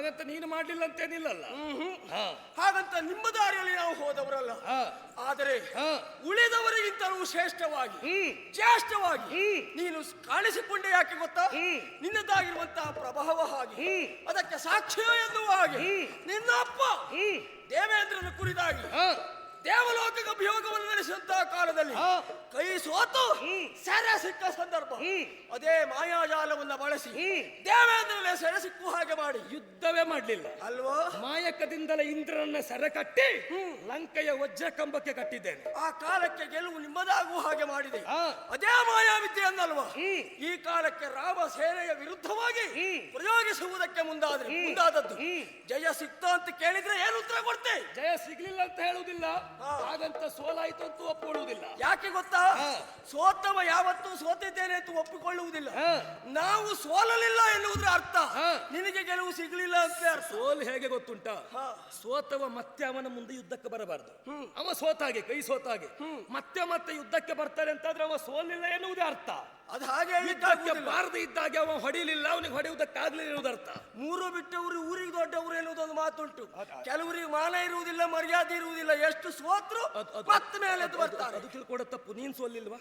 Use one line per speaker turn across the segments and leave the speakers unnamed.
ಹಾಗಂತ ನೀನು ಮಾಡ್ಲಿಲ್ಲ ಅಂತೇನಿಲ್ಲಲ್ಲ.
ಹಾಗಂತ ನಿಮ್ಮ ದಾರಿಯಲ್ಲಿ ನಾವು ಹೋದವರಲ್ಲ. ಆದರೆ ಉಳಿದವರಿಗಿಂತಲೂ ಶ್ರೇಷ್ಠವಾಗಿ ಜ್ಯೇಷ್ಠವಾಗಿ ನೀನು ಕಾಣಿಸಿಕೊಂಡೆ. ಯಾಕೆ ಗೊತ್ತಾ? ನಿನ್ನದಾಗಿರುವಂತಹ ಪ್ರಭಾವ ಹಾಗೆ, ಅದಕ್ಕೆ ಸಾಕ್ಷ್ಯ ಎನ್ನುವ ಹಾಗೆ ನಿನ್ನ ಅಪ್ಪ ದೇವೇಂದ್ರನ ಕುರಿತಾಗಿ ದೇವಲೋಕ ಅಭಿಯೋಗವನ್ನು ನಡೆಸಿದಂತಹ ಕಾಲದಲ್ಲಿ ಕೈ ಸೋತು ಸೆರೆ ಸಿಕ್ಕ ಸಂದರ್ಭ, ಅದೇ ಮಾಯಾಜಾಲವನ್ನು ಬಳಸಿ ದೇವೇಂದ್ರನೇ ಸೆರೆ ಸಿಕ್ಕುವ ಹಾಗೆ ಮಾಡಿ ಯುದ್ಧವೇ ಮಾಡಲಿಲ್ಲ ಅಲ್ವಾ?
ಮಾಯಕದಿಂದಲೇ ಇಂದ್ರನನ್ನ ಸೆರೆ ಕಟ್ಟಿ ಲಂಕೆಯ ವಜ್ರ ಕಂಬಕ್ಕೆ ಕಟ್ಟಿದ್ದೇನೆ.
ಆ ಕಾಲಕ್ಕೆ ಗೆಲುವು ನಿಮ್ಮದಾಗುವ ಹಾಗೆ ಮಾಡಿದೆ. ಅದೇ ಮಾಯಾವಿದ್ಯೆ ಅನ್ನಲ್ವಾ ಈ ಕಾಲಕ್ಕೆ ರಾಮ ಸೇನೆಯ ವಿರುದ್ಧವಾಗಿ ಪ್ರಯೋಗಿಸುವುದಕ್ಕೆ ಮುಂದಾದದ್ದು. ಜಯ ಸಿಕ್ತ ಅಂತ ಕೇಳಿದ್ರೆ ಏನು ಉತ್ತರ ಕೊಡ್ತೆ?
ಜಯ ಸಿಗ್ಲಿಲ್ಲ ಅಂತ ಹೇಳುವುದಿಲ್ಲ, ಹಾಗಂತ ಸೋಲಾಯ್ತು ಅಂತ ಒಪ್ಪಿಕೊಳ್ಳುವುದಿಲ್ಲ.
ಯಾಕೆ ಗೊತ್ತಾ? ಸೋತವ ಯಾವತ್ತೂ ಸೋತಿದ್ದೇನೆ ಅಂತ ಒಪ್ಪಿಕೊಳ್ಳುವುದಿಲ್ಲ. ನಾವು ಸೋಲಲಿಲ್ಲ ಎನ್ನುವುದರ ಅರ್ಥ ನಿನಗೆ ಗೆಲುವು ಸಿಗಲಿಲ್ಲ ಅಂತ ಅರ್ಥ.
ಸೋಲು ಹೇಗೆ ಗೊತ್ತುಂಟ? ಸೋತವ ಮತ್ತೆ ಅವನ ಮುಂದೆ ಯುದ್ಧಕ್ಕೆ ಬರಬಾರದು. ಅವ ಸೋತಾಗೆ, ಕೈ ಸೋತಾಗೆ ಮತ್ತೆ ಮತ್ತೆ ಯುದ್ಧಕ್ಕೆ ಬರ್ತಾರೆ ಅಂತಾದ್ರೆ ಅವ ಸೋಲಿಲ್ಲ ಎನ್ನುವುದೇ ಅರ್ಥ.
ಅದು ಹಾಗೆ
ಬಾರದೆ ಇದ್ದಾಗೆ ಅವ ಹೊಡಿಲಿಲ್ಲ, ಅವನಿಗೆ ಹೊಡೆಯುವುದಕ್ಕಾಗ್ಲಿಲ್ಲ ಎನ್ನುವುದರ್ಥ.
ಮೂರು ಬಿಟ್ಟವರು ಊರಿಗೆ ದೊಡ್ಡವರು ಎನ್ನುವುದೊಂದು ಮಾತುಂಟು. ಕೆಲವರಿಗೆ ಮಾನ ಇರುವುದಿಲ್ಲ, ಮರ್ಯಾದೆ ಇರುವುದಿಲ್ಲ. ಎಷ್ಟು ಸೋತ್ರು ಮತ್ತೆ ಮೇಲೆ ಬರ್ತಾರೆ.
ಅದು ತಿಳ್ಕೊಡ ತಪ್ಪು. ನೀನ್ ಸೋಲಿಲ್ವಾ?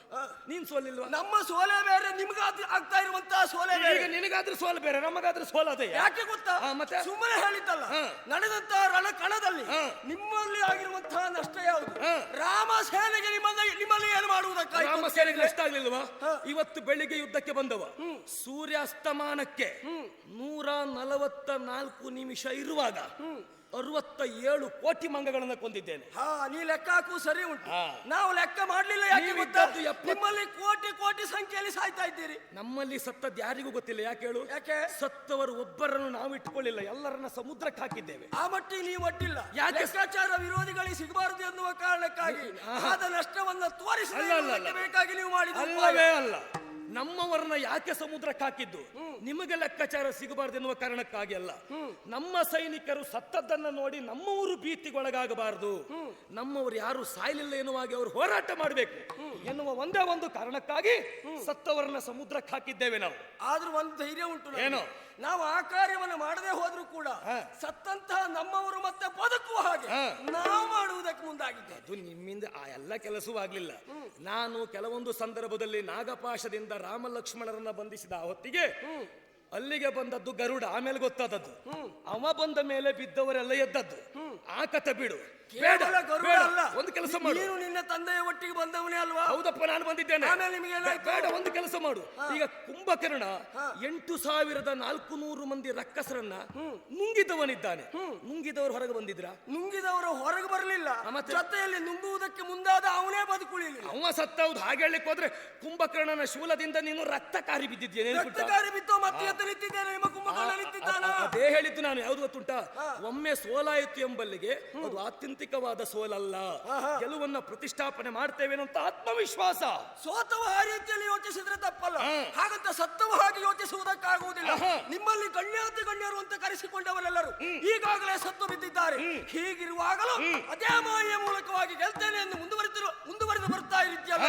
ನೀನ್ ಸೋಲಿಲ್ವಾ?
ನಮ್ಮ ಸೋಲೆ ಬೇರೆ, ನಿಮ್ಗಾದ್ರೂ ಆಗ್ತಾ ಇರುವಂತಹ ಸೋಲೆ ಬೇರೆ.
ನಿನಗಾದ್ರೂ ಸೋಲು ಬೇರೆ, ನಮಗಾದ್ರೂ ಸೋಲದೆ.
ಯಾಕೆ ಗೊತ್ತಾ? ಮತ್ತೆ ಸುಮ್ಮನೆ ಹೇಳಿದ್ದಲ್ಲ, ನಡೆದಂತಹ ರಣಕಣದಲ್ಲಿ ನಿಮ್ಮಲ್ಲಿ ಆಗಿರುವಂತಹ ನಷ್ಟ ಯಾವುದು? ರಾಮ ಸೇನೆಗೆ ನಿಮ್ಮಲ್ಲಿ ಏನು ಮಾಡುವುದಕ್ಕಾಗಿ?
ರಾಮ ಸೇನೆಗೆ ನಷ್ಟ ಆಗ್ಲಿಲ್ವಾ? ಇವತ್ತು ಬೆಳಿಗ್ಗೆ ಯುದ್ಧಕ್ಕೆ ಬಂದವ ಸೂರ್ಯಾಸ್ತಮಾನಕ್ಕೆ 144 ನಿಮಿಷ ಇರುವಾಗ 67 ಕೋಟಿ ಮಂಗಗಳನ್ನು ಕೊಂದಿದ್ದೇನೆ.
ನೀ ಲೆಕ್ಕ ಹಾಕು ಸರಿ ಉಂಟು, ನಾವು ಲೆಕ್ಕ ಮಾಡ್ಲಿಲ್ಲ. ಯಾಕೆ ಗೊತ್ತಾ? ನಿಮ್ಮಲ್ಲಿ ಕೋಟಿ ಕೋಟಿ ಸಂಖ್ಯೆಯಲ್ಲಿ ಸಾಯ್ತಾ ಇದ್ದೀರಿ.
ನಮ್ಮಲ್ಲಿ ಸತ್ತದ್ದು ಯಾರಿಗೂ ಗೊತ್ತಿಲ್ಲ. ಯಾಕೆ ಹೇಳು?
ಯಾಕೆ?
ಸತ್ತವರು ಒಬ್ಬರನ್ನು ನಾವು ಇಟ್ಕೊಳ್ಳಿಲ್ಲ, ಎಲ್ಲರನ್ನ ಸಮುದ್ರಕ್ಕೆ ಹಾಕಿದ್ದೇವೆ.
ಆ ಮಟ್ಟಿಗೆ ನೀವು ಒಟ್ಟಿಲ್ಲ. ಲೆಕ್ಕಾಚಾರ ವಿರೋಧಿಗಳಿಗೆ ಸಿಗಬಾರದು ಎನ್ನುವ ಕಾರಣಕ್ಕಾಗಿ ಆದ ನಷ್ಟವನ್ನು ತೋರಿಸಬೇಕಾಗಿ ನೀವು ಮಾಡಿದ
ಅಲ್ಲವೇ ಅಲ್ಲ. ನಮ್ಮವರನ್ನ ಯಾಕೆ ಸಮುದ್ರಕ್ಕೆ ಹಾಕಿದ್ದು? ನಿಮಗೆ ಲೆಕ್ಕಾಚಾರ ಸಿಗಬಾರ್ದು ಎನ್ನುವ ಕಾರಣಕ್ಕಾಗಿ ಅಲ್ಲ. ನಮ್ಮ ಸೈನಿಕರು ಸತ್ತದ್ದನ್ನ ನೋಡಿ ನಮ್ಮವರು ಭೀತಿಗೊಳಗಾಗಬಾರದು, ನಮ್ಮವರು ಯಾರು ಸಾಯಲಿಲ್ಲ ಎನ್ನುವಾಗಿ ಅವರು ಹೋರಾಟ ಮಾಡಬೇಕು ಎನ್ನುವ ಒಂದೇ ಒಂದು ಕಾರಣಕ್ಕಾಗಿ ಸತ್ತವರನ್ನ ಸಮುದ್ರಕ್ಕೆ ಹಾಕಿದ್ದೇವೆ ನಾವು.
ಆದ್ರೂ ಒಂದು ಧೈರ್ಯ ಉಂಟು.
ಏನು?
ನಾವು ಆ ಕಾರ್ಯವನ್ನು ಮಾಡದೆ ಹೋದ್ರೂ ಕೂಡ ಸತ್ತಂತಹ ನಮ್ಮವರು ಮತ್ತೆ ಬದುಕುವ ಹಾಗೆ ನಾವು ಮಾಡುವುದಕ್ಕೆ ಮುಂದಾಗಿದ್ದೆ.
ಅದು ನಿಮ್ಮಿಂದ ಆ ಎಲ್ಲ ಕೆಲಸವೂ ಆಗ್ಲಿಲ್ಲ. ನಾನು ಕೆಲವೊಂದು ಸಂದರ್ಭದಲ್ಲಿ ನಾಗಪಾಶದಿಂದ ರಾಮ ಲಕ್ಷ್ಮಣರನ್ನ ಬಂಧಿಸಿದ ಹೊತ್ತಿಗೆ ಅಲ್ಲಿಗೆ ಬಂದದ್ದು ಗರುಡ, ಆಮೇಲೆ ಗೊತ್ತಾದದ್ದು. ಅವ ಬಂದ ಮೇಲೆ ಬಿದ್ದವರೆಲ್ಲ ಎದ್ದದ್ದು. ಆ ಕಥೆ ಬಿಡು. ಒಂದು ಕೆಲಸ ಮಾಡು,
ನೀನು ನಿನ್ನ ತಂದೆಯ ಒಟ್ಟಿಗೆ ಬಂದವನೇ ಅಲ್ವಾ?
ಹೌದಪ್ಪ, ನಾನು ಬಂದಿದ್ದೇನೆ. ಬೇಡ, ಒಂದು ಕೆಲಸ ಮಾಡು. ಈಗ ಕುಂಭಕರ್ಣ 8400 ಮಂದಿ ರಕ್ಕಸರನ್ನ ನುಂಗಿದವನಿದ್ದಾನೆ. ನುಂಗಿದವರು ಹೊರಗೆ ಬಂದಿದ್ರ?
ನುಂಗಿದವರು ಹೊರಗೆ ಬರಲಿಲ್ಲ, ಜೊತೆಯಲ್ಲಿ ನುಂಗುವುದಕ್ಕೆ ಮುಂದಾದ ಅವನೇ ಬದುಕುಳಿಲ್ಲ.
ಅವ ಸತ್ತ. ಹೌದು, ಹಾಗೆ ಹೇಳಲಿಕ್ಕೆ ಹೋದ್ರೆ ಕುಂಭಕರ್ಣನ ಶೂಲದಿಂದ ನೀನು ರಕ್ತ ಕಾರಿ ಬಿದ್ದಿದ್ದೇನೆ. ಅದೇ ಹೇಳಿದ್ದು ನಾನು. ಯಾವ್ದು ಗೊತ್ತುಂಟ? ಒಮ್ಮೆ ಸೋಲಾಯಿತು ಎಂಬಲ್ಲಿಗೆ ಅದು ಆತ್ಯಂತಿಕವಾದ ಸೋಲಲ್ಲ, ಗೆಲುವನ್ನ ಪ್ರತಿಷ್ಠಾಪನೆ ಮಾಡ್ತೇವೆ ಅಂತ ಆತ್ಮವಿಶ್ವಾಸ.
ಸೋತವ ಆ ರೀತಿಯಲ್ಲಿ ಯೋಚಿಸಿದ್ರೆ ತಪ್ಪಲ್ಲ, ಹಾಗಂತ ಸತ್ತವ ಹಾಗೆ ಯೋಚಿಸುವುದಕ್ಕಾಗುವುದಿಲ್ಲ. ನಿಮ್ಮಲ್ಲಿ ಗಣ್ಯಾತಿ ಗಣ್ಯರು ಅಂತ ಕರೆಸಿಕೊಂಡವರೆಲ್ಲರೂ ಈಗಾಗಲೇ ಸತ್ತು ಬಿದ್ದಿದ್ದಾರೆ. ಹೀಗಿರುವಾಗಲೂ ಅದೇ ಮಾಯೆಯ ಮೂಲಕವಾಗಿ ಗೆಲ್ತೇನೆ ಎಂದು ಮುಂದುವರೆದು ಬರ್ತಾ ಇದ್ದೀಯಲ್ಲ.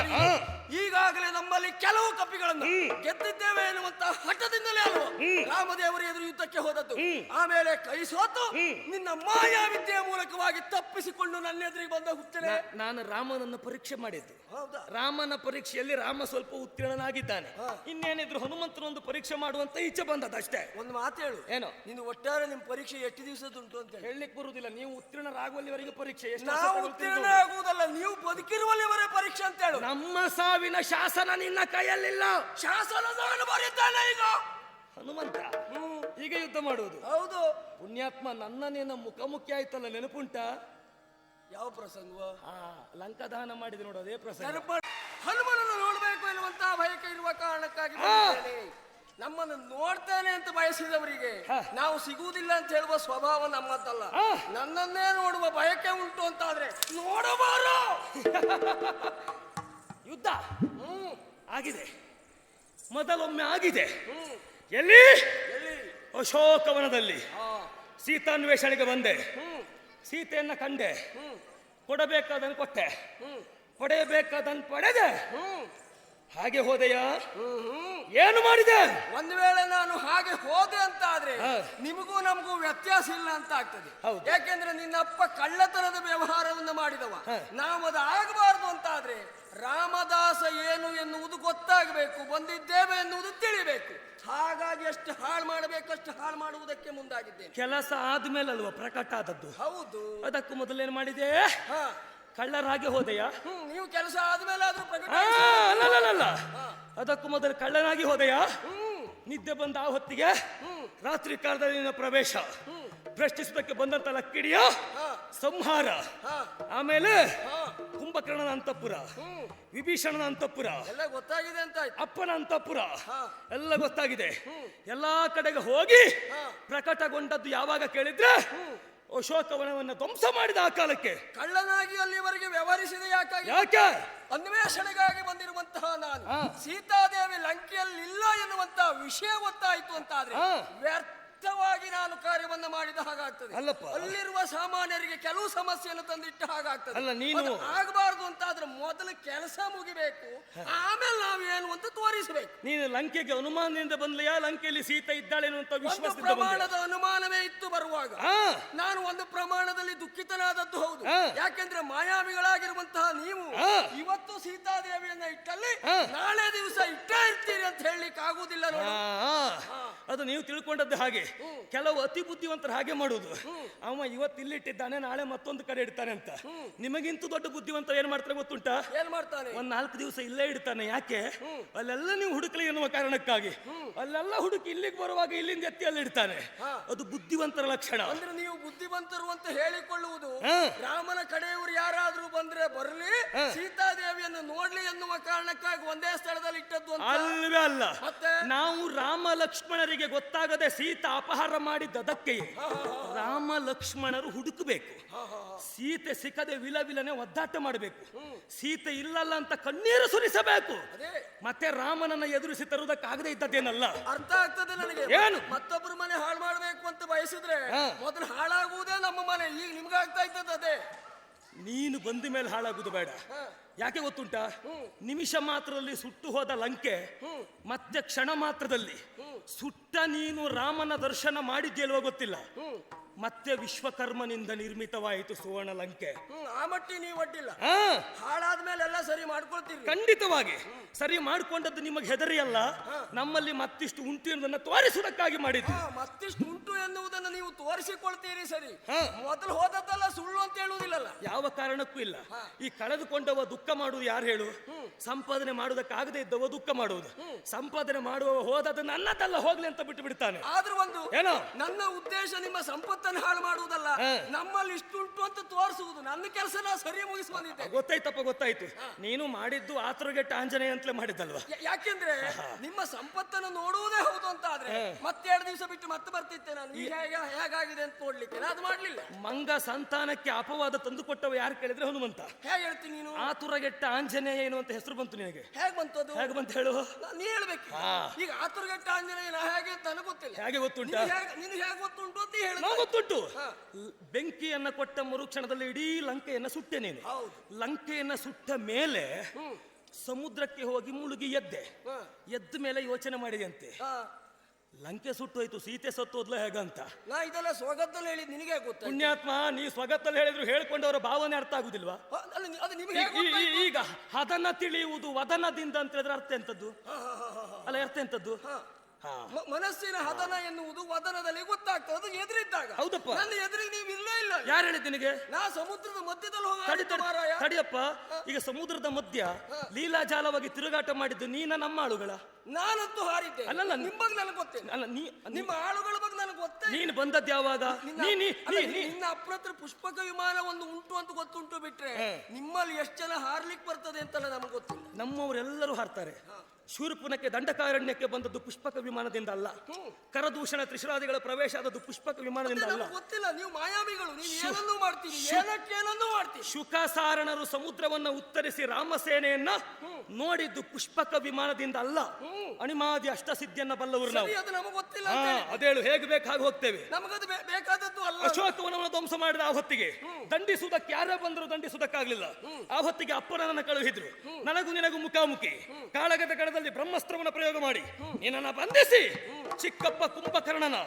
ಈಗಾಗಲೇ ನಮ್ಮಲ್ಲಿ ಕೆಲವು ಕಪಿಗಳನ್ನು ಗೆದ್ದಿದ್ದೇವೆ ಎನ್ನುವಂತಹ ಹಠದಿಂದಲೇ ಅಲ್ವ ರಾಮದೇವರ ಎದುರು ಯುದ್ಧಕ್ಕೆ ಹೋದದ್ದು. ಆಮೇಲೆ ಕೈ ಸೋತು ನಿನ್ನ ಮಾಯಾವಿದ್ಯೆಯ ಮೂಲಕವಾಗಿ ತಪ್ಪಿಸಿಕೊಂಡು ನನ್ನ ಎದುರಿಗೆ ಬಂದ ಹುಚ್ಚನೆ.
ನಾನು ರಾಮನನ್ನು ಪರೀಕ್ಷೆ ಮಾಡಿದ್ದು. ರಾಮನ ಪರೀಕ್ಷೆಯಲ್ಲಿ ರಾಮ ಸ್ವಲ್ಪ ಉತ್ತೀರ್ಣನಾಗಿದ್ದಾನೆ. ಇನ್ನೇನಿದ್ರು ಹನುಮಂತನೊಂದು ಪರೀಕ್ಷೆ ಮಾಡುವಂತ ಇಚ್ಛೆ ಬಂದದಷ್ಟೇ.
ಒಂದು ಮಾತು ಹೇಳು.
ಏನೋ?
ನೀನು ಒಟ್ಟಾರೆ ನಿಮ್ ಪರೀಕ್ಷೆ ಎಷ್ಟು ದಿವಸದುಂಟು ಅಂತ
ಹೇಳಲಿಕ್ಕೆ ಬರುವುದಿಲ್ಲ. ನೀವು ಉತ್ತೀರ್ಣರಾಗುವಲ್ಲಿವರೆಗೆ ಪರೀಕ್ಷೆ.
ನಾವು ಉತ್ತೀರ್ಣ ಆಗುವುದಲ್ಲ, ನೀವು ಬದುಕಿರುವಲ್ಲಿವರೆ ಪರೀಕ್ಷೆ ಅಂತ ಹೇಳು.
ನಮ್ಮ ಸಾವಿನ ಶಾಸನ ನಿನ್ನ ಕೈಯಲ್ಲಿಲ್ಲ.
ಶಾಸನ ನಾನು ಬರೀತಾನೆ ಈಗ.
ಹನುಮಂತ ಈಗ ಯುದ್ಧ ಮಾಡುವುದು.
ಹೌದು.
ಪುಣ್ಯಾತ್ಮ, ನನ್ನ ನಿನ್ನ ಮುಖಾಮುಖಿ ಆಯ್ತಲ್ಲ, ನೆನಪುಂಟ?
ಯಾವ ಪ್ರಸಂಗ?
ಲಂಕಾದಾನ ಮಾಡಿದ ನೋಡು, ಅದೇ ಪ್ರಸಂಗ.
ಹನುಮನನ್ನು ನೋಡ್ಬೇಕು ಎನ್ನುವಂತಹ ಬಯಕೆ ಇರುವ ಕಾರಣಕ್ಕಾಗಿ ನಮ್ಮನ್ನು ನೋಡ್ತಾನೆ ಅಂತ ಬಯಸಿದವರಿಗೆ ನಾವು ಸಿಗುವುದಿಲ್ಲ ಅಂತ ಹೇಳುವ ಸ್ವಭಾವ ನಮ್ಮದಲ್ಲ. ನನ್ನನ್ನೇ ನೋಡುವ ಬಯಕೆ ಉಂಟು ಅಂತಾದ್ರೆ ನೋಡಬಾರು.
ಯುದ್ಧ ಆಗಿದೆ, ಮೊದಲೊಮ್ಮೆ ಆಗಿದೆ. ಎಲ್ಲಿ? ಅಶೋಕವನದಲ್ಲಿ ಸೀತಾನ್ವೇಷಣೆಗೆ ಬಂದೆ. ಸೀತೆಯನ್ನ ಕಂಡೆ, ಕೊಡಬೇಕಾದನ್ನು ಕೊಟ್ಟೆ, ಹೊಡೆಯಬೇಕಾದನ್ನು ಪಡೆದೆ. ಹಾಗೆ ಹೋದೆಯಾ? ಏನು ಮಾಡಿದೆ?
ಒಂದು ವೇಳೆ ನಾನು ಹಾಗೆ ಹೋದೆ ಅಂತ ಆದ್ರೆ
ಹಾ.
ನಿಮಗೂ ನಮಗೂ ವ್ಯತ್ಯಾಸ ಇಲ್ಲ ಅಂತ ಆಗ್ತದೆ.
ಹೌದು.
ಯಾಕೆಂದ್ರೆ ನಿನ್ನಪ್ಪ ಕಳ್ಳತನದ ವ್ಯವಹಾರವನ್ನು ಮಾಡಿದವ.
ಹಾ.
ನಾವು ಅದು ಆಗಬಾರ್ದು ಅಂತ ಆದ್ರೆ ರಾಮದಾಸ ಏನು ಎನ್ನುವುದು ಗೊತ್ತಾಗಬೇಕು, ಬಂದಿದ್ದೇವೆ ಎನ್ನುವುದು ತಿಳಿಬೇಕು. ಹಾಗಾಗಿ ಎಷ್ಟು ಹಾಳು ಮಾಡಬೇಕು ಅಷ್ಟು ಹಾಳು ಮಾಡುವುದಕ್ಕೆ ಮುಂದಾಗಿದ್ದೇನೆ.
ಕೆಲಸ ಆದ್ಮೇಲೆ ಅಲ್ವಾ ಪ್ರಕಟ ಆದದ್ದು?
ಹೌದು.
ಅದಕ್ಕೂ ಮೊದಲೇನು ಮಾಡಿದೆ?
ಹಾ.
ಕಳ್ಳರಾಗಿ ಹೋದೆಯಾ?
ನೀವು ಕೆಲಸ ಆದ್ಮೇಲೆ ಆದ್ರೂ ಪ್ರಕಟ
ಅಲ್ಲ, ಅದಕ್ಕೂ ಮೊದಲು ಕಳ್ಳನಾಗಿ ಹೋದೆಯಾ? ನಿದ್ದೆ ಬಂದ ಆ ಹೊತ್ತಿಗೆ ರಾತ್ರಿ ಕಾಲದಲ್ಲಿ ನಿನ್ನ ಪ್ರವೇಶ, ಪ್ರಶ್ನಿಸಬೇಕು ಬಂದಂತ ಲಕ್ಕಿಡಿಯ ಸಂಹಾರ, ಆಮೇಲೆ ಕುಂಭಕರ್ಣನ ಅಂತಃಪುರ, ವಿಭೀಷಣನ ಅಂತಃಪುರ,
ಎಲ್ಲ ಗೊತ್ತಾಗಿದೆ ಅಂತ ಆಯ್ತು.
ಅಪ್ಪನ ಅಂತಃಪುರ ಎಲ್ಲ ಗೊತ್ತಾಗಿದೆ. ಎಲ್ಲಾ ಕಡೆಗೆ ಹೋಗಿ ಪ್ರಕಟಗೊಂಡದ್ದು ಯಾವಾಗ ಕೇಳಿದ್ರೆ ಅಶೋಕವನವನ್ನು ಧ್ವಂಸ ಮಾಡಿದ ಆ ಕಾಲಕ್ಕೆ.
ಕಳ್ಳನಾಗಿ ಅಲ್ಲಿವರೆಗೆ ವ್ಯವಹರಿಸಿದ ಯಾಕಾಗಿ?
ಯಾಕೆ?
ಅನ್ವೇಷಣೆಗಾಗಿ ಬಂದಿರುವಂತಹ ನಾನು ಸೀತಾದೇವಿ ಲಂಕೆಯಲ್ಲಿ ಇಲ್ಲ ಎನ್ನುವಂತಹ ವಿಷಯ ಗೊತ್ತಾಯ್ತು ಅಂತ ಆದ್ರೆ ವ್ಯರ್ಥವಾಗಿ ನಾನು ಕಾರ್ಯವನ್ನ ಮಾಡಿದ ಹಾಗಾಗ್ತದೆ.
ಅಲ್ಲಪ್ಪ,
ಅಲ್ಲಿರುವ ಸಾಮಾನ್ಯರಿಗೆ ಕೆಲವು ಸಮಸ್ಯೆಯನ್ನು ತಂದಿಟ್ಟ ಹಾಗಾಗ್ತದೆ.
ಅಲ್ಲ, ನೀನು
ಆಗಬಾರ್ದು ಅಂತ ಆದ್ರೆ ಮೊದಲು ಕೆಲಸ ಮುಗಿಬೇಕು, ಆಮೇಲೆ ನಾವೇನು ಅಂತ ತೋರಿಸಬೇಕು.
ನೀನು ಲಂಕೆಗೆ ಅನುಮಾನದಿಂದ ಬಂದ್ಲೆಯಾ? ಲಂಕೆಯಲ್ಲಿ ಸೀತೆ ಇದ್ದಾಳೇನು ಅಂತ ವಿಶ್ವಾಸದಿಂದ
ಪ್ರಮಾಣದ ಅನುಮಾನವೇ ಇತ್ತು ಬರುವಾಗ. ನಾನು ಒಂದು ಪ್ರಮಾಣದಲ್ಲಿ ದುಃಖಿತನಾದದ್ದು ಹೌದು. ಯಾಕೆಂದ್ರೆ ಮಾಯಾವಿಗಳಾಗಿರುವಂತಹ ನೀವು ಇವತ್ತು ಸೀತಾದೇವಿಯನ್ನ ಇಟ್ಟಲ್ಲಿ ನಾಳೆ ದಿವಸ ಇಟ್ಟೇ ಇರ್ತೀರಿ ಅಂತ ಹೇಳಲಿಕ್ಕೆ ಆಗುದಿಲ್ಲ ನೋಡಿ.
ಅದು ನೀವು ತಿಳ್ಕೊಂಡದ್ದು ಹಾಗೆ. ಕೆಲವು ಅತಿ ಬುದ್ಧಿವಂತರು ಹಾಗೆ ಮಾಡುವುದು. ಅವ ಇವತ್ತು ಇಲ್ಲಿಟ್ಟಿದ್ದಾನೆ, ನಾಳೆ ಮತ್ತೊಂದು ಕಡೆ ಇಡ್ತಾನೆ ಅಂತ. ನಿಮಗಿಂತೂ ದೊಡ್ಡ ಬುದ್ಧಿವಂತ ಏನ್ ಮಾಡ್ತಾರೆ ಗೊತ್ತುಂಟಾ?
ಏನ್ ಮಾಡ್ತಾನೆ?
ಒಂದ್ 4 ದಿವಸ ಇಲ್ಲೇ ಇಡ್ತಾನೆ. ಯಾಕೆ? ಅಲ್ಲೆಲ್ಲ ನೀವು ಹುಡುಕಲಿ ಎನ್ನುವ ಕಾರಣಕ್ಕಾಗಿ. ಅಲ್ಲೆಲ್ಲ ಹುಡುಕಿ ಇಲ್ಲಿಗೆ ಬರುವಾಗ ಇಲ್ಲಿಂದ ಎತ್ತಿ ಅಲ್ಲಿ ಇಡ್ತಾನೆ. ಅದು ಬುದ್ಧಿವಂತರ ಲಕ್ಷಣ.
ಅಂದ್ರೆ ನೀವು ಬುದ್ಧಿವಂತರು ಅಂತ ಹೇಳಿಕೊಳ್ಳುವುದು ರಾಮನ ಕಡೆಯವರು ಯಾರಾದ್ರೂ ಬಂದ್ರೆ ಬರಲಿ, ಸೀತಾದೇವಿಯನ್ನು ನೋಡ್ಲಿ ಎನ್ನುವ ಕಾರಣಕ್ಕಾಗಿ ಒಂದೇ ಸ್ಥಳದಲ್ಲಿ ಇಟ್ಟದ್ದು ಅಂತ
ಅಲ್ವೇ ಅಲ್ಲ.
ಮತ್ತೆ
ನಾವು ರಾಮ ಲಕ್ಷ್ಮಣರಿಗೆ ಗೊತ್ತಾಗದೆ ಸೀತಾ ಅಪಹಾರ ಮಾಡಿದ್ದಕ್ಕೆ ರಾಮ ಲಕ್ಷ್ಮಣರು ಹುಡುಕಬೇಕು. ಸೀತೆ ಸಿಕ್ಕದೆ ವಿಲವಿಲನೆ ಒದ್ದಾಟ ಮಾಡಬೇಕು. ಸೀತೆ ಇಲ್ಲಲ್ಲ ಅಂತ ಕಣ್ಣೀರು ಸುರಿಸಬೇಕು. ಮತ್ತೆ ರಾಮನನ್ನ ಎದುರಿಸಿ ತರುವುದಕ್ಕಾಗದೆ ಇದ್ದದ್ದೇನಲ್ಲ.
ಅರ್ಥ ಆಗ್ತದೆ ನನಗೆ.
ಏನು?
ಮತ್ತೊಬ್ಬರ ಮನೆ ಹಾಳು ಮಾಡಬೇಕು ಅಂತ ಬಯಸಿದ್ರೆ ಮೊದಲು ಹಾಳಾಗುವುದೇ ನಮ್ಮ ಮನೆ. ಈಗ ನಿಮ್ಗೆ ಆಗ್ತಾ ಇದ್ದದ್ದು ಅದೇ.
ನೀನು ಬಂದ ಮೇಲೆ ಹಾಳಾಗುದು ಬೇಡ. ಯಾಕೆ ಗೊತ್ತುಂಟಾ? ನಿಮಿಷ ಮಾತ್ರದಲ್ಲಿ ಸುಟ್ಟು ಹೋದ ಲಂಕೆ ಮತ್ತೆ ಕ್ಷಣ ಮಾತ್ರದಲ್ಲಿ ಸುಟ್ಟ ನೀನು ರಾಮನ ದರ್ಶನ ಮಾಡಿದ್ಯಲ್ವ ಗೊತ್ತಿಲ್ಲ. ಮತ್ತೆ ವಿಶ್ವಕರ್ಮನಿಂದ ನಿರ್ಮಿತವಾಯಿತು ಸುವರ್ಣ ಲಂಕೆ.
ಆ ಮಟ್ಟಿ ನೀವು ಒಡ್ಡಿಲ್ಲ. ಹಾಳಾದ್ಮೇಲೆ ಎಲ್ಲ ಸರಿ ಮಾಡ್ಕೊಳ್ತೀರಿ.
ಖಂಡಿತವಾಗಿ ಸರಿ ಮಾಡ್ಕೊಂಡದ್ದು ನಿಮಗೆ ಹೆದರಿ ಅಲ್ಲ, ನಮ್ಮಲ್ಲಿ ಮತ್ತಿಷ್ಟು ಉಂಟು ಎನ್ನುವುದನ್ನು ತೋರಿಸುವುದಕ್ಕಾಗಿ ಮಾಡಿದ್ದು.
ಮತ್ತಿಷ್ಟು ಉಂಟು ಎನ್ನುವುದನ್ನು ನೀವು ತೋರಿಸಿಕೊಳ್ತೀರಿ ಸರಿ. ಮೊದಲು ಹೋದದ್ದಲ್ಲ ಸುಳ್ಳು ಅಂತ ಹೇಳುವುದಿಲ್ಲಲ್ಲ.
ಯಾವ ಕಾರಣಕ್ಕೂ ಇಲ್ಲ. ಈ ಕಳೆದುಕೊಂಡವ ದುಃಖ ಮಾಡುವುದು ಯಾರು ಹೇಳು? ಸಂಪಾದನೆ ಮಾಡುವುದಕ್ಕಾಗದೇ ಇದ್ದವ ದುಃಖ ಮಾಡುವುದು. ಸಂಪಾದನೆ ಮಾಡುವ ಹೋದದ್ದು ನನ್ನದಲ್ಲ, ಹೋಗ್ಲಿ ಅಂತ ಬಿಟ್ಟು ಬಿಡ್ತಾನೆ.
ಆದ್ರೂ ಒಂದು
ಏನೋ
ನನ್ನ ಉದ್ದೇಶ ನಿಮ್ಮ ಸಂಪತ್ತನ್ನು ಹಾಳು ಮಾಡುವುದಲ್ಲ, ನಮ್ಮಲ್ಲಿ ಇಷ್ಟುಂಟು ಅಂತ ತೋರಿಸುವುದು. ನನ್ನ ಕೆಲಸ ನಾ ಸರಿ ಮುಗಿಸಿ ಬಂದಿದ್ದೆ.
ಗೊತ್ತಾಯ್ತಪ್ಪ, ಗೊತ್ತಾಯ್ತು. ನೀನು ಮಾಡಿದ್ದು ಆತುರಗೆಟ್ಟ ಆಂಜನೇಯ ಅಂತಲೇ ಮಾಡಿದ್ದಲ್ವಾ?
ಯಾಕೆಂದ್ರೆ ನಿಮ್ಮ ಸಂಪತ್ತನ್ನು ನೋಡುವುದೇ ಹೌದು ಅಂತ ಆದ್ರೆ ಮತ್ತೆ 2 ದಿವಸ ಬಿಟ್ಟು ಮತ್ತೆ ಬರ್ತಿದ್ದೆ ನಾನು. ಈಗ ಹೇಗಾಗಿದೆ ಅಂತ ನೋಡ್ಲಿಕ್ಕೆ ಅದು ಮಾಡ್ಲಿಲ್ಲ.
ಮಂಗ ಸಂತಾನಕ್ಕೆ ಅಪವಾದ ತಂದು ಕೊಟ್ಟವ ಯಾರು ಕೇಳಿದ್ರೆ ಹನುಮಂತ.
ಹೇಗೆ ಹೇಳ್ತೀನಿ ನೀನು?
ಆತುರಗೆಟ್ಟ ಆಂಜನೇಯ ಏನು ಅಂತ ಹೆಸರು ಬಂತು ನಿನಗೆ.
ಹೇಗೆ ಬಂತು ಅದು?
ಹೇಗೆ ಬಂತ ಹೇಳು?
ನೀ ಹೇಳ್ಬೇಕು. ಈಗ ಆತುರಗೆಟ್ಟ ಆಂಜನೇಯ ಹೇಗೆ ಅಂತ ನನಗೆ ಗೊತ್ತಿಲ್ಲ.
ಹೇಗೆ ಗೊತ್ತುಂಟಾ?
ನೀನು ಹೇಗೆ ಗೊತ್ತುಂಟು ಅಂತ ಹೇಳಿ.
ಗೊತ್ತುಂಟು. ಬೆಂಕಿಯನ್ನ ಕೊಟ್ಟ ಮರುಕ್ಷಣದಲ್ಲಿ ಇಡೀ ಲಂಕೆಯನ್ನ ಸುಟ್ಟೆ ನೀನು. ಲಂಕೆಯನ್ನ ಸುಟ್ಟ ಮೇಲೆ ಸಮುದ್ರಕ್ಕೆ ಹೋಗಿ ಮುಳುಗಿ ಎದ್ದ ಮೇಲೆ ಯೋಚನೆ ಮಾಡಿದಂತೆ, ಲಂಕೆ ಸುಟ್ಟೋಯ್ತು, ಸೀತೆ ಸತ್ತೋದ್ಲ ಹೇಗಂತ.
ನಾ ಇದೆಲ್ಲ ಸ್ವಗತದಲ್ಲಿ ಹೇಳಿದ್ ನಿನಗೆ ಗೊತ್ತ.
ಪುಣ್ಯಾತ್ಮ, ನೀ ಸ್ವಗತದಲ್ಲಿ ಹೇಳಿದ್ರು ಹೇಳ್ಕೊಂಡವರ ಭಾವನೆ ಅರ್ಥ ಆಗುದಿಲ್ವಾ? ಈಗ ಹದನ ತಿಳಿಯುವುದು ವದನದಿಂದ ಅಂತ ಹೇಳಿದ್ರೆ ಅರ್ಥ ಎಂತದ್ದು? ಅಲ್ಲ, ಅರ್ಥ ಎಂತದ್ದು?
ಮನಸ್ಸಿನ ಹದನ ಎನ್ನುವುದು ವದನದಲ್ಲಿ ಗೊತ್ತಾಗ್ತದೆ. ಅದು ಎದುರಿದ್ದಾಗ.
ಹೌದಪ್ಪ.
ನನ್ನ ಎದುರಿಗೆ ನೀವು ಇಲ್ಲೇ ಇಲ್ಲ.
ಯಾರು ಹೇಳಿದ್ ನಿನಗೆ?
ನಾ ಸಮುದ್ರದ ಮಧ್ಯದಲ್ಲಿ
ತಡಿಯಪ್ಪ. ಈಗ ಸಮುದ್ರದ ಮಧ್ಯ ಲೀಲಾಜಾಲವಾಗಿ ತಿರುಗಾಟ ಮಾಡಿದ್ದು ನೀನ ನಮ್ಮ ಆಳುಗಳ?
ನಾನಂತೂ ಹಾರಿದ್ದೆ.
ಅಲ್ಲಲ್ಲ,
ನಿಮ್ಮ ಬಗ್ಗೆ ನನಗೆ ಗೊತ್ತೇನೆ.
ಅಲ್ಲ,
ನಿಮ್ಮ ಆಳುಗಳ ಬಗ್ಗೆ ನನಗೆ ಗೊತ್ತೇ.
ನೀನು ಬಂದದ್ದು ಯಾವಾಗ?
ನಿನ್ನ ಅಪ್ಪನ ಹತ್ರ ಪುಷ್ಪಕ ವಿಮಾನ ಒಂದು ಉಂಟು ಅಂತ ಗೊತ್ತುಂಟು ಬಿಟ್ರೆ ನಿಮ್ಮಲ್ಲಿ ಎಷ್ಟು ಜನ ಹಾರ್ಲಿಕ್ಕೆ ಬರ್ತದೆ ಅಂತಲ್ಲ ನಮ್ಗೆ ಗೊತ್ತಿಲ್ಲ.
ನಮ್ಮವರೆಲ್ಲರೂ ಹಾರ್ತಾರೆ. ಶೂರ್ಪುನಕ್ಕೆ ದಂಡಕಾರಣ್ಯಕ್ಕೆ ಬಂದದ್ದು ಪುಷ್ಪಕ ವಿಮಾನದಿಂದ ಅಲ್ಲ. ಕರದೂಷಣ ತ್ರಿಶುರಾದಿಗಳ ಪ್ರವೇಶ ಆದದ್ದು ಪುಷ್ಪಕ ವಿಮಾನದಿಂದ ಅಲ್ಲ.
ನಮ್ಗೆ ಗೊತ್ತಿಲ್ಲ, ನೀವು ಮಾಯಾವಿಗಳು, ನೀವು ಏನನ್ನೂ ಮಾಡ್ತೀರಿ, ಏನಕ್ಕೇನನ್ನೂ ಮಾಡ್ತೀರಿ.
ಶುಕಾಸಾರಣರು ಸಮುದ್ರವನ್ನ ಉತ್ತರಿಸಿ ರಾಮಸೇನೆಯನ್ನ ನೋಡಿದ್ದು ಪುಷ್ಪಕ ವಿಮಾನದಿಂದ ಅಲ್ಲ. ಅಣಿಮಾದಿ ಅಷ್ಟಸಿದ್ಧಿಯನ್ನ ಬಲ್ಲವರು ನಾವು.
ಸರಿ, ಅದು ನಮಗೆ ಗೊತ್ತಿಲ್ಲ.
ಅದೇಳು ಹೇಗೆ ಬೇಕಾಗಿ ಹೋಗ್ತೇವೆ.
ನಮಗದು ಬೇಕಾದದ್ದು ಅಲ್ಲ.
ಅಶೋಕವನವನ್ನು ಧ್ವಂಸ ಮಾಡಿದ ಆ ಹೊತ್ತಿಗೆ ದಂಡಿಸುವುದಕ್ಕೆ ಯಾರೇ ಬಂದರೂ ದಂಡಿಸುವುದಕ್ಕಾಗ್ಲಿಲ್ಲ. ಆ ಹೊತ್ತಿಗೆ ಅಪ್ಪನನ್ನ ಕಳುಹಿದ್ರು. ನನಗೂ ನಿನಗೂ ಮುಖಾಮುಖಿ ಕಾಳಗದ ಕಣದಲ್ಲಿ ಬ್ರಹ್ಮಾಸ್ತ್ರವನ್ನ ಪ್ರಯೋಗ ಮಾಡಿ ನಿನ್ನನ್ನ ಬಂಧಿಸಿ ಚಿಕ್ಕಪ್ಪ ಕುಂಭಕರ್ಣನ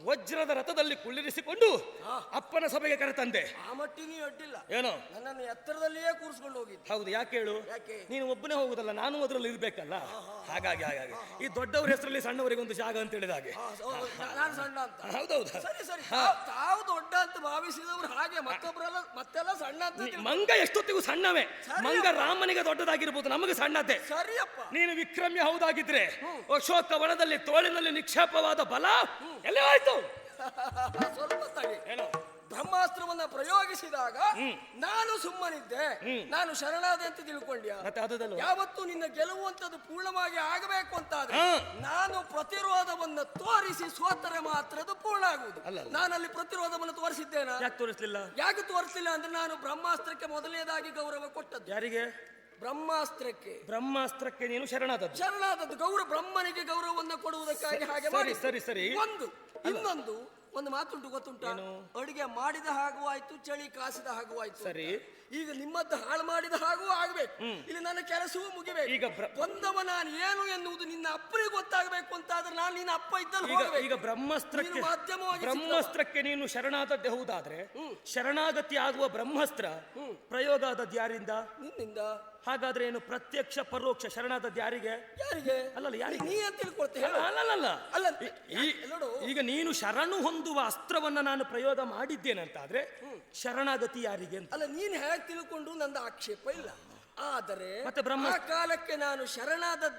ವಜ್ರದ ರಥದಲ್ಲಿ ಕುಳ್ಳಿರಿಸಿಕೊಂಡು ಅಪ್ಪನ ಸಭೆಗೆ ಕರೆತಂದೆ.
ಆ ಮಟ್ಟಿಗೆ ಅಡ್ಡಿಲ್ಲ.
ಏನೋ
ನನ್ನನ್ನು ಎತ್ತರದಲ್ಲಿಯೇ ಕೂರಿಸ್ಕೊಂಡು ಹೋಗಿದ್ದು.
ಹೌದು, ಯಾಕೆ ಹೇಳು?
ಯಾಕೆ?
ನೀನು ಒಬ್ಬನೇ ಹೋಗುದಲ್ಲ, ನಾನು ಅದರಲ್ಲಿ ಇರ್ಬೇಕಲ್ಲ. ಹಾಗಾಗಿ ಈ ದೊಡ್ಡವರ ಹೆಸರಲ್ಲಿ ಸಣ್ಣವರಿಗೆ ಒಂದು ಜಾಗ ಅಂತ ಹೇಳಿದ ಹಾಗೆ.
ನಾನು ಸಣ್ಣ ಅಂತ.
ಹೌದೌದು.
ಸರಿ ಸರಿ, ತಾವು ದೊಡ್ಡ ಅಂತ ಭಾವಿಸಿದವರು ಹಾಗೆ, ಮತ್ತೊಬ್ಬರೆಲ್ಲ ಮತ್ತೆಲ್ಲ ಸಣ್ಣ ಅಂತ.
ಮಂಗ ಎಷ್ಟೊತ್ತಿಗೂ ಸಣ್ಣವೇ. ಮಂಗ ರಾಮನಿಗೆ ದೊಡ್ಡದಾಗಿರ್ಬೋದು, ನಮಗೆ ಸಣ್ಣದ್ದೇ.
ಸರಿಯಪ್ಪ.
ನೀನು ವಿಕ್ರಮ್ಯ ಹೌದಾಗಿದ್ರೆ ಅಶೋಕ ವನದಲ್ಲಿ ತೋಳಿನಲ್ಲಿ ನಿಕ್ಷೇಪವಾದ ಬಲ ಎಲ್ಲಿ ಹೋಯ್ತು?
ಸ್ವಲ್ಪ ತಡಿ.
ಏನೋ
ಬ್ರಹ್ಮಾಸ್ತ್ರವನ್ನ ಪ್ರಯೋಗಿಸಿದಾಗ ನಾನು ಸುಮ್ಮನಿದ್ದೆ, ನಾನು ಶರಣಾದೆ ಅಂತ ತಿಳ್ಕೊಂಡ್ಯ.
ಮತ್ತೆ ಅದಲ್ಲ,
ಯಾವತ್ತು ನಿನ್ನ ಗೆಲುವಂತದ್ದು ಪೂರ್ಣವಾಗಿ ಆಗಬೇಕು ಅಂತಾದ್ರೆ ನಾನು ಪ್ರತಿರೋಧವನ್ನು ತೋರಿಸಿ ಸೋತರೆ ಮಾತ್ರ ಅದು ಪೂರ್ಣ ಆಗುವುದು. ನಾನಲ್ಲಿ ಪ್ರತಿರೋಧವನ್ನು ತೋರಿಸಿದ್ದೇನೆ.
ಯಾಕೆ ತೋರಿಸ್ಲಿಲ್ಲ?
ಯಾಕೆ ತೋರಿಸಲಿಲ್ಲ ಅಂದ್ರೆ ನಾನು ಬ್ರಹ್ಮಾಸ್ತ್ರಕ್ಕೆ ಮೊದಲನೇದಾಗಿ ಗೌರವ ಕೊಟ್ಟದ್ದು.
ಯಾರಿಗೆ?
ಬ್ರಹ್ಮಾಸ್ತ್ರಕ್ಕೆ.
ಬ್ರಹ್ಮಾಸ್ತ್ರಕ್ಕೆ ನೀನು
ಶರಣಾದದ್ದು ಬ್ರಹ್ಮನಿಗೆ ಗೌರವವನ್ನು ಕೊಡುವುದಕ್ಕಾಗಿ ಹಾಗೆ ಮಾಡಿ.
ಸರಿ ಸರಿ.
ಇನ್ನೊಂದು ಒಂದು ಮಾತುಂಟು, ಗೊತ್ತುಂಟು? ಅಡುಗೆ ಮಾಡಿದ ಹಾಗೂ ಆಯ್ತು, ಚಳಿ ಕಾಸಿದ ಹಾಗೂ ಆಯ್ತು.
ಸರಿ,
ಈಗ ನಿಮ್ಮದ್ದು ಹಾಳು ಮಾಡಿದ ಹಾಗೂ ಆಗ್ಬೇಕು. ಇಲ್ಲಿ ನನ್ನ ಕೆಲಸವೂ ಮುಗಿಬೇಕು. ಈಗ ಬಂದವ ನಾನು ಏನು ಎನ್ನುವುದು ನಿನ್ನ ಅಪ್ಪನಿಗೆ ಗೊತ್ತಾಗಬೇಕು ಅಂತಾದ್ರೆ ನಾನು ನಿನ್ನ ಅಪ್ಪ ಇದ್ದಲ್ಲಿ
ಈಗ ಬ್ರಹ್ಮಾಸ್ತ್ರಕ್ಕೆ ನೀನು ಶರಣಾದದ್ದೇ ಹೌದಾದ್ರೆ ಶರಣಾಗತಿ ಆಗುವ ಬ್ರಹ್ಮಾಸ್ತ್ರ ಪ್ರಯೋಗ ಆದದ್ದು ಯಾರಿಂದ?
ನಿನ್ನಿಂದ.
ಹಾಗಾದ್ರೆ ಏನು ಪ್ರತ್ಯಕ್ಷ ಪರೋಕ್ಷ ಶರಣಾದದ್ದು ಯಾರಿಗೆ? ಅಲ್ಲಲ್ಲ, ಯಾರಿಗೆ?
ನೀ ಅಂತ ತಿಳ್ಕೊಳ್ತೇನೆ.
ಈಗ ನೀನು ಶರಣು ಹೊಂದುವ ಅಸ್ತ್ರವನ್ನ ನಾನು ಪ್ರಯೋಗ ಮಾಡಿದ್ದೇನೆ ಅಂತಾದ್ರೆ ಶರಣಾಗತಿ ಯಾರಿಗೆ ಅಂತ?
ಅಲ್ಲ, ನೀನ್ ಹೇಗೆ ತಿಳ್ಕೊಂಡು ನಂದು ಆಕ್ಷೇಪ ಇಲ್ಲ. ಆದರೆ
ಮತ್ತೆ
ಆ ಕಾಲಕ್ಕೆ ನಾನು ಶರಣಾದದ್ದು